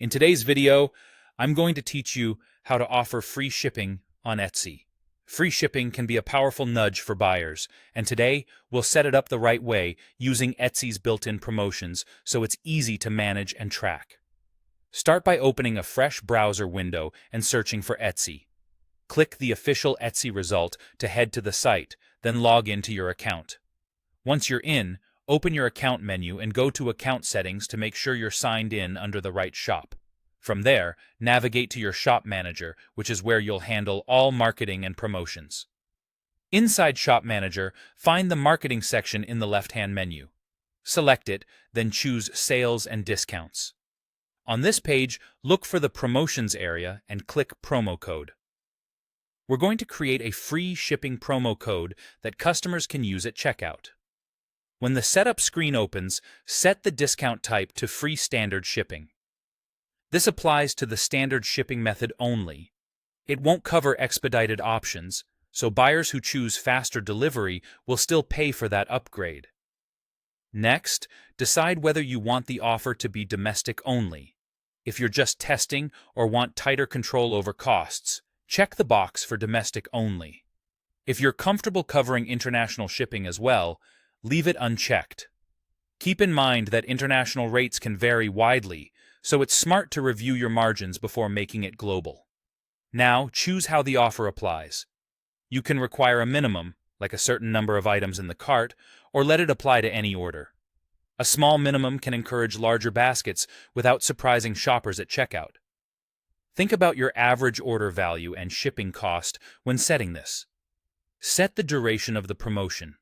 In today's video, I'm going to teach you how to offer free shipping on Etsy. Free shipping can be a powerful nudge for buyers, and today we'll set it up the right way using Etsy's built-in promotions so it's easy to manage and track. Start by opening a fresh browser window and searching for Etsy. Click the official Etsy result to head to the site, then log into your account. Once you're in, open your account menu and go to Account Settings to make sure you're signed in under the right shop. From there, navigate to your Shop Manager, which is where you'll handle all marketing and promotions. Inside Shop Manager, find the Marketing section in the left-hand menu. Select it, then choose Sales and Discounts. On this page, look for the Promotions area and click Promo Code. We're going to create a free shipping promo code that customers can use at checkout. When the setup screen opens, set the discount type to Free Standard Shipping. This applies to the standard shipping method only. It won't cover expedited options, so buyers who choose faster delivery will still pay for that upgrade. Next, decide whether you want the offer to be domestic only. If you're just testing or want tighter control over costs, check the box for domestic only. If you're comfortable covering international shipping as well, leave it unchecked. Keep in mind that international rates can vary widely, so it's smart to review your margins before making it global. Now, choose how the offer applies. You can require a minimum, like a certain number of items in the cart, or let it apply to any order. A small minimum can encourage larger baskets without surprising shoppers at checkout. Think about your average order value and shipping cost when setting this. Set the duration of the promotion.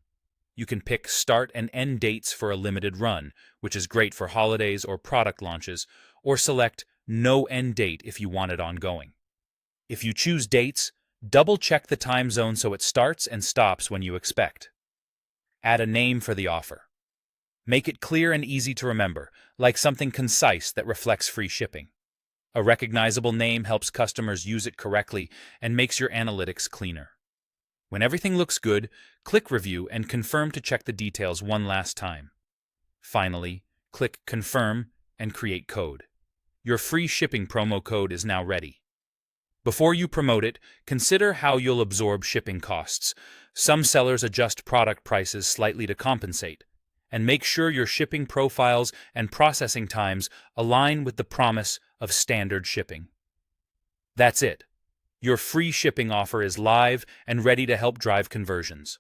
You can pick start and end dates for a limited run, which is great for holidays or product launches, or select no end date if you want it ongoing. If you choose dates, double-check the time zone so it starts and stops when you expect. Add a name for the offer. Make it clear and easy to remember, like something concise that reflects free shipping. A recognizable name helps customers use it correctly and makes your analytics cleaner. When everything looks good, click Review and confirm to check the details one last time. Finally, click Confirm and create code. Your free shipping promo code is now ready. Before you promote it, consider how you'll absorb shipping costs. Some sellers adjust product prices slightly to compensate. And make sure your shipping profiles and processing times align with the promise of standard shipping. That's it. Your free shipping offer is live and ready to help drive conversions.